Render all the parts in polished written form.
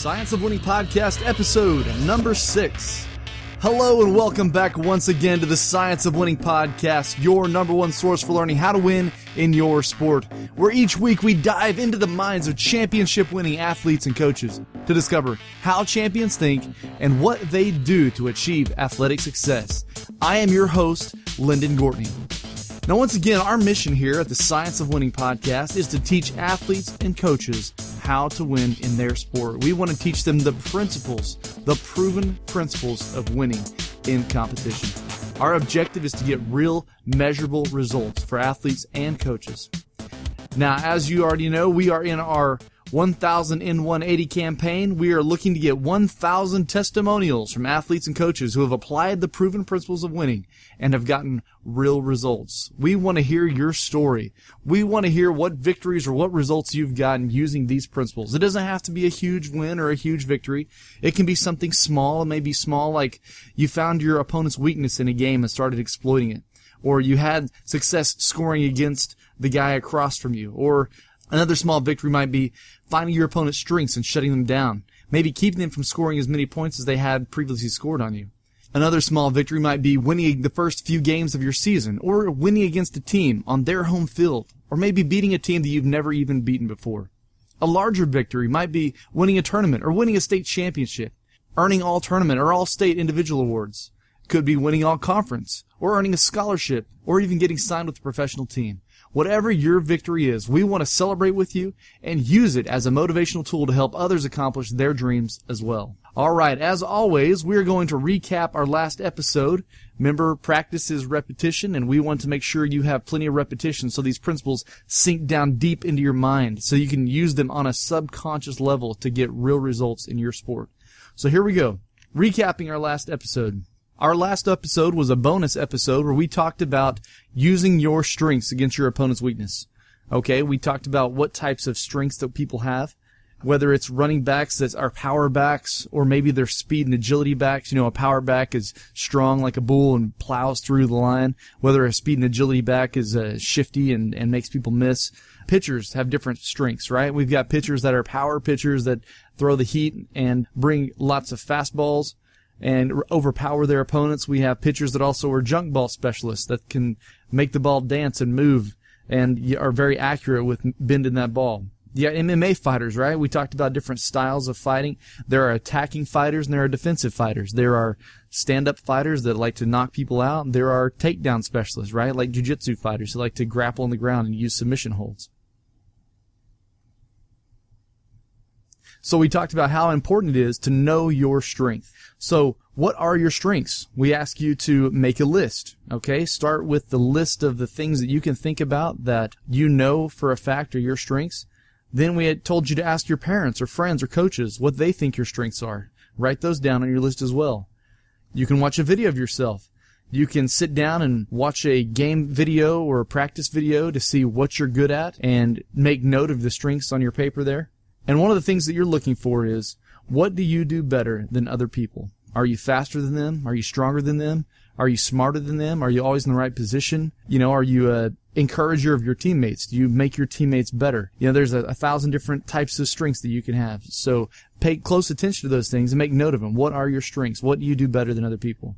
Science of Winning Podcast, episode number 6. Hello and welcome back once again to the Science of Winning Podcast, your number one source for learning how to win in your sport, where each week we dive into the minds of championship-winning athletes and coaches to discover how champions think and what they do to achieve athletic success. I am your host, Lyndon Gortney. Now, once again, our mission here at the Science of Winning Podcast is to teach athletes and coaches how to win in their sport. We want to teach them the principles, the proven principles of winning in competition. Our objective is to get real, measurable results for athletes and coaches. Now, as you already know, we are in our 1,000 in 180 campaign. We are looking to get 1,000 testimonials from athletes and coaches who have applied the proven principles of winning and have gotten real results. We want to hear your story. We want to hear what victories or what results you've gotten using these principles. It doesn't have to be a huge win or a huge victory. It can be something small. It may be small, like you found your opponent's weakness in a game and started exploiting it, or you had success scoring against the guy across from you, or another small victory might be finding your opponent's strengths and shutting them down, maybe keeping them from scoring as many points as they had previously scored on you. Another small victory might be winning the first few games of your season, or winning against a team on their home field, or maybe beating a team that you've never even beaten before. A larger victory might be winning a tournament or winning a state championship, earning all tournament or all state individual awards. Could be winning all conference, or earning a scholarship, or even getting signed with a professional team. Whatever your victory is, we want to celebrate with you and use it as a motivational tool to help others accomplish their dreams as well. All right, as always, we're going to recap our last episode. Remember, practice is repetition, and we want to make sure you have plenty of repetition so these principles sink down deep into your mind so you can use them on a subconscious level to get real results in your sport. So here we go. Recapping our last episode. Our last episode was a bonus episode where we talked about using your strengths against your opponent's weakness. Okay, we talked about what types of strengths that people have, whether it's running backs that are power backs, or maybe they're speed and agility backs. You know, a power back is strong like a bull and plows through the line, whether a speed and agility back is shifty and makes people miss. Pitchers have different strengths, right? We've got pitchers that are power pitchers that throw the heat and bring lots of fastballs and overpower their opponents. We have pitchers that also are junk ball specialists that can make the ball dance and move and are very accurate with bending that ball. Yeah, MMA fighters, right? We talked about different styles of fighting. There are attacking fighters and there are defensive fighters. There are stand-up fighters that like to knock people out. There are takedown specialists, right? Like jiu-jitsu fighters who like to grapple on the ground and use submission holds. So we talked about how important it is to know your strength. So what are your strengths? We ask you to make a list, okay? Start with the list of the things that you can think about that you know for a fact are your strengths. Then we had told you to ask your parents or friends or coaches what they think your strengths are. Write those down on your list as well. You can watch a video of yourself. You can sit down and watch a game video or a practice video to see what you're good at and make note of the strengths on your paper there. And one of the things that you're looking for is, what do you do better than other people? Are you faster than them? Are you stronger than them? Are you smarter than them? Are you always in the right position? You know, are you an encourager of your teammates? Do you make your teammates better? You know, there's 1,000 different types of strengths that you can have. So pay close attention to those things and make note of them. What are your strengths? What do you do better than other people?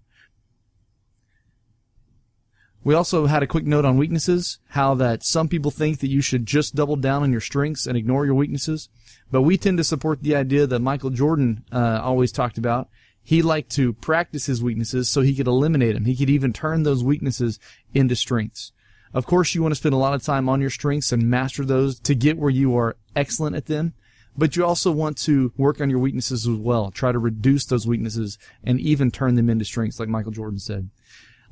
We also had a quick note on weaknesses, how that some people think that you should just double down on your strengths and ignore your weaknesses. But we tend to support the idea that Michael Jordan always talked about. He liked to practice his weaknesses so he could eliminate them. He could even turn those weaknesses into strengths. Of course, you want to spend a lot of time on your strengths and master those to get where you are excellent at them. But you also want to work on your weaknesses as well. Try to reduce those weaknesses and even turn them into strengths, like Michael Jordan said.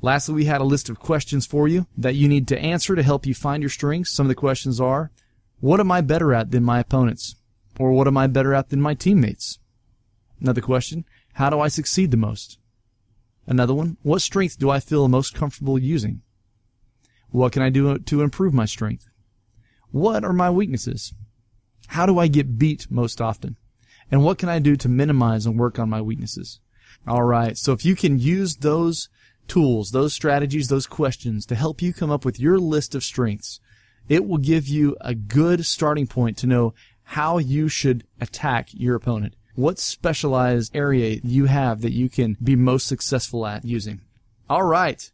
Lastly, we had a list of questions for you that you need to answer to help you find your strengths. Some of the questions are, what am I better at than my opponents? Or what am I better at than my teammates? Another question, how do I succeed the most? Another one, what strength do I feel most comfortable using? What can I do to improve my strength? What are my weaknesses? How do I get beat most often? And what can I do to minimize and work on my weaknesses? All right, so if you can use those tools, those strategies, those questions to help you come up with your list of strengths, it will give you a good starting point to know how you should attack your opponent. what specialized area you have that you can be most successful at using. All right.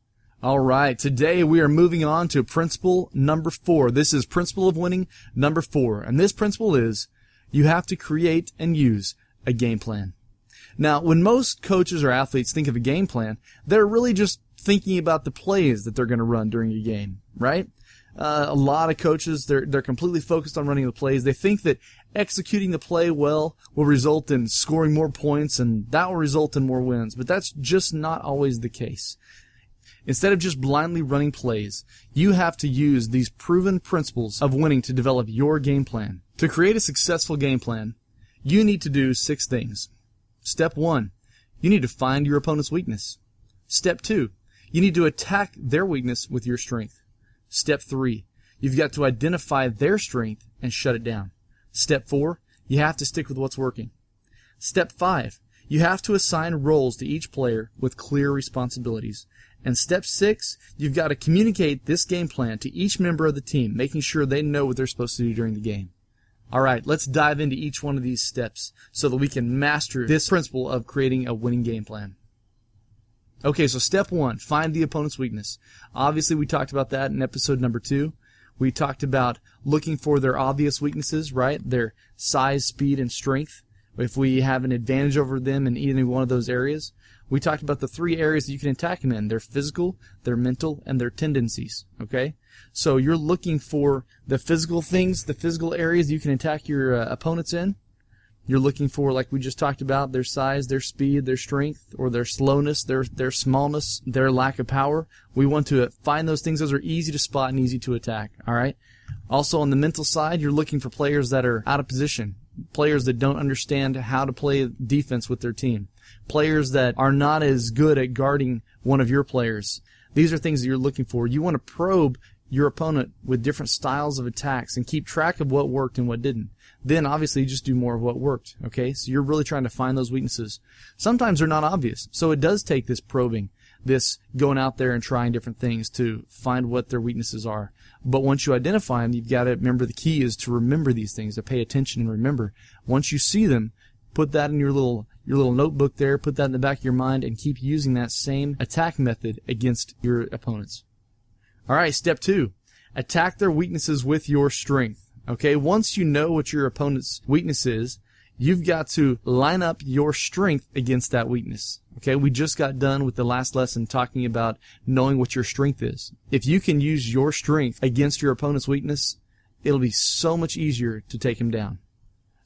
Today we are moving on to principle number 4. This is principle of winning number 4. And this principle is you have to create and use a game plan. Now, when most coaches or athletes think of a game plan, they're really just thinking about the plays that they're going to run during a game, right? A lot of coaches, they're completely focused on running the plays. They think that executing the play well will result in scoring more points, and that will result in more wins. But that's just not always the case. Instead of just blindly running plays, you have to use these proven principles of winning to develop your game plan. To create a successful game plan, you need to do 6 things. Step 1, you need to find your opponent's weakness. Step 2, you need to attack their weakness with your strength. Step 3, you've got to identify their strength and shut it down. Step 4, you have to stick with what's working. Step 5, you have to assign roles to each player with clear responsibilities. And step 6, you've got to communicate this game plan to each member of the team, making sure they know what they're supposed to do during the game. All right, let's dive into each one of these steps so that we can master this principle of creating a winning game plan. Okay, so step 1, find the opponent's weakness. Obviously, we talked about that in episode number 2. We talked about looking for their obvious weaknesses, right? Their size, speed, and strength. If we have an advantage over them in any one of those areas. We talked about the 3 areas that you can attack them in. Their physical, their mental, and their tendencies, okay? So you're looking for the physical things, the physical areas you can attack your opponents in. You're looking for, like we just talked about, their size, their speed, their strength, or their slowness, their smallness, their lack of power. We want to find those things. Those are easy to spot and easy to attack, all right? Also on the mental side, you're looking for players that are out of position, players that don't understand how to play defense with their team, players that are not as good at guarding one of your players. These are things that you're looking for. You want to probe your opponent with different styles of attacks and keep track of what worked and what didn't. Then, obviously, you just do more of what worked, okay? So you're really trying to find those weaknesses. Sometimes they're not obvious, so it does take this probing, this going out there and trying different things to find what their weaknesses are. But once you identify them, you've got to remember the key is to remember these things, to pay attention and remember. Once you see them, put that in your little notebook there, put that in the back of your mind, and keep using that same attack method against your opponents. All right, step 2, attack their weaknesses with your strength. Okay, once you know what your opponent's weakness is, you've got to line up your strength against that weakness. Okay, we just got done with the last lesson talking about knowing what your strength is. If you can use your strength against your opponent's weakness, it'll be so much easier to take him down.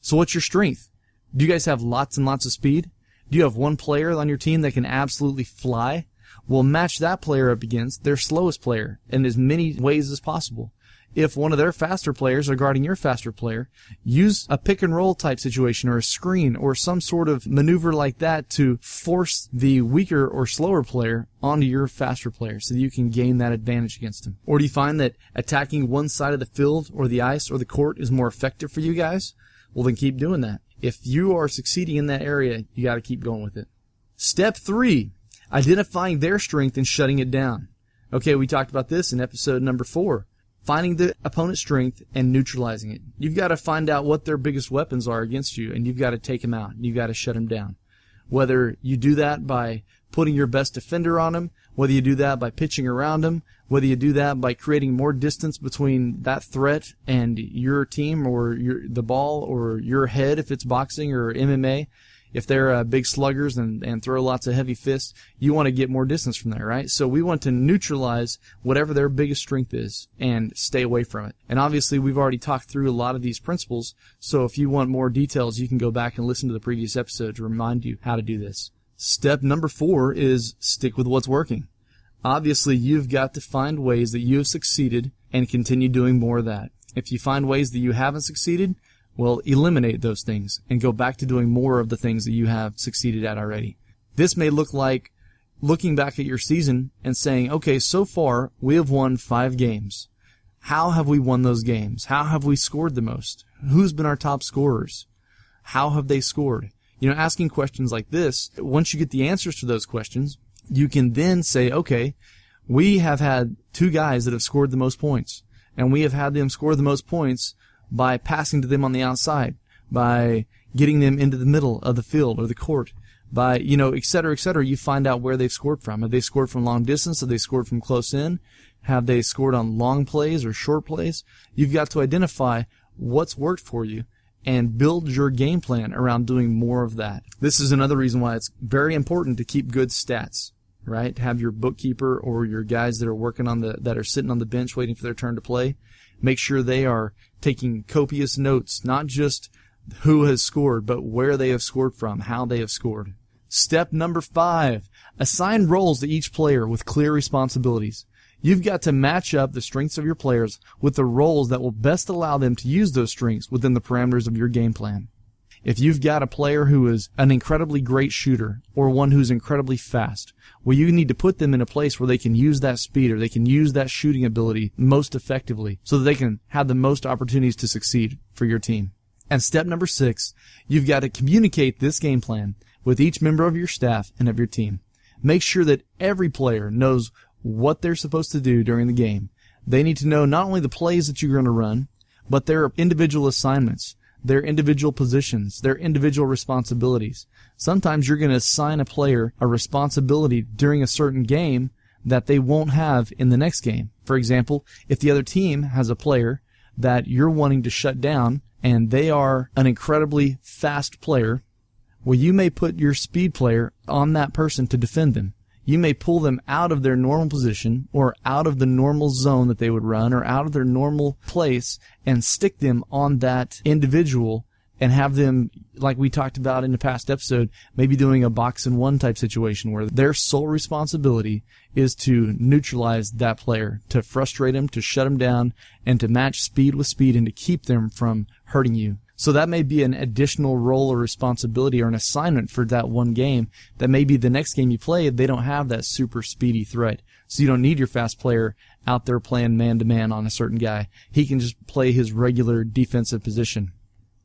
So what's your strength? Do you guys have lots and lots of speed? Do you have one player on your team that can absolutely fly? Well, match that player up against their slowest player in as many ways as possible. If one of their faster players are guarding your faster player, use a pick and roll type situation or a screen or some sort of maneuver like that to force the weaker or slower player onto your faster player so that you can gain that advantage against him. Or do you find that attacking one side of the field or the ice or the court is more effective for you guys? Well, then keep doing that. If you are succeeding in that area, you got to keep going with it. Step 3, identifying their strength and shutting it down. Okay, we talked about this in episode number 4. Finding the opponent's strength and neutralizing it. You've got to find out what their biggest weapons are against you, and you've got to take them out. You've got to shut them down. Whether you do that by putting your best defender on them, whether you do that by pitching around them, whether you do that by creating more distance between that threat and your team or the ball or your head if it's boxing or MMA. If they're big sluggers and throw lots of heavy fists, you want to get more distance from there, right? So we want to neutralize whatever their biggest strength is and stay away from it. And obviously, we've already talked through a lot of these principles, so if you want more details, you can go back and listen to the previous episode to remind you how to do this. Step number 4 is stick with what's working. Obviously, you've got to find ways that you have succeeded and continue doing more of that. If you find ways that you haven't succeeded, well, eliminate those things and go back to doing more of the things that you have succeeded at already. This may look like looking back at your season and saying, okay, so far we have won 5 games. How have we won those games? How have we scored the most? Who's been our top scorers? How have they scored? You know, asking questions like this, once you get the answers to those questions, you can then say, okay, we have had 2 guys that have scored the most points, and we have had them score the most points by passing to them on the outside, by, getting them into the middle of the field or the court, by, et cetera, et cetera. You find out where they've scored from. Have they scored from long distance? Have they scored from close in? Have they scored on long plays or short plays? You've got to identify what's worked for you and build your game plan around doing more of that. This is another reason why it's very important to keep good stats, right? Have your bookkeeper or your guys that are working that are sitting on the bench waiting for their turn to play. Make sure they are taking copious notes, not just who has scored, but where they have scored from, how they have scored. Step number 5, assign roles to each player with clear responsibilities. You've got to match up the strengths of your players with the roles that will best allow them to use those strengths within the parameters of your game plan. If you've got a player who is an incredibly great shooter or one who's incredibly fast, well, you need to put them in a place where they can use that speed or they can use that shooting ability most effectively so that they can have the most opportunities to succeed for your team. And step number 6, you've got to communicate this game plan with each member of your staff and of your team. Make sure that every player knows what they're supposed to do during the game. They need to know not only the plays that you're going to run, but their individual assignments, their individual positions, their individual responsibilities. Sometimes you're going to assign a player a responsibility during a certain game that they won't have in the next game. For example, if the other team has a player that you're wanting to shut down and they are an incredibly fast player, well, you may put your speed player on that person to defend them. You may pull them out of their normal position or out of the normal zone that they would run or out of their normal place and stick them on that individual and have them, like we talked about in the past episode, maybe doing a box and one type situation where their sole responsibility is to neutralize that player, to frustrate them, to shut them down, and to match speed with speed and to keep them from hurting you. So that may be an additional role or responsibility or an assignment for that one game that maybe the next game you play, they don't have that super speedy threat. So you don't need your fast player out there playing man-to-man on a certain guy. He can just play his regular defensive position.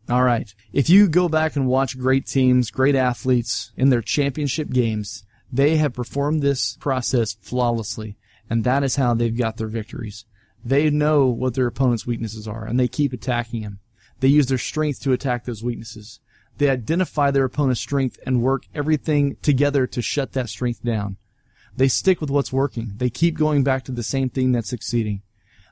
All right. If you go back and watch great teams, great athletes in their championship games, they have performed this process flawlessly, and that is how they've got their victories. They know what their opponent's weaknesses are, and they keep attacking them. They use their strength to attack those weaknesses. They identify their opponent's strength and work everything together to shut that strength down. They stick with what's working. They keep going back to the same thing that's succeeding.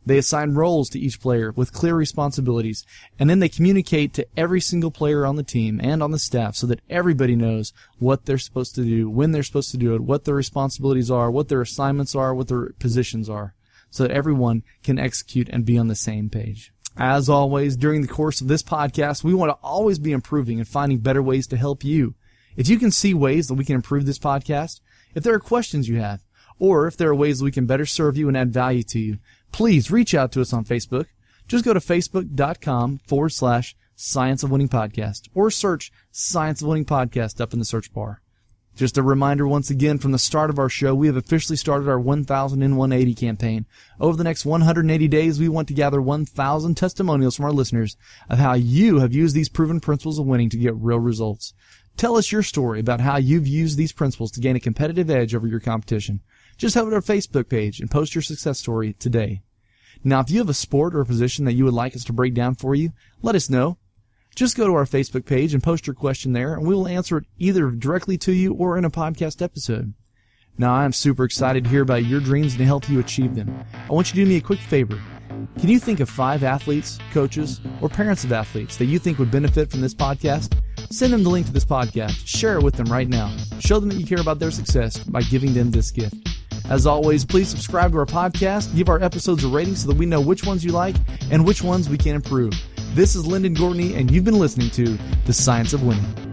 They assign roles to each player with clear responsibilities, and then they communicate to every single player on the team and on the staff so that everybody knows what they're supposed to do, when they're supposed to do it, what their responsibilities are, what their assignments are, what their positions are, so that everyone can execute and be on the same page. As always, during the course of this podcast, we want to always be improving and finding better ways to help you. If you can see ways that we can improve this podcast, if there are questions you have, or if there are ways that we can better serve you and add value to you, please reach out to us on Facebook. Just go to facebook.com/Science of Winning Podcast or search Science of Winning Podcast up in the search bar. Just a reminder once again from the start of our show, we have officially started our 1,000 in 180 campaign. Over the next 180 days, we want to gather 1,000 testimonials from our listeners of how you have used these proven principles of winning to get real results. Tell us your story about how you've used these principles to gain a competitive edge over your competition. Just head to our Facebook page and post your success story today. Now, if you have a sport or a position that you would like us to break down for you, let us know. Just go to our Facebook page and post your question there, and we will answer it either directly to you or in a podcast episode. Now, I am super excited to hear about your dreams and to help you achieve them. I want you to do me a quick favor. Can you think of 5 athletes, coaches, or parents of athletes that you think would benefit from this podcast? Send them the link to this podcast. Share it with them right now. Show them that you care about their success by giving them this gift. As always, please subscribe to our podcast, give our episodes a rating so that we know which ones you like and which ones we can improve. This is Lyndon Gortney, and you've been listening to The Science of Winning.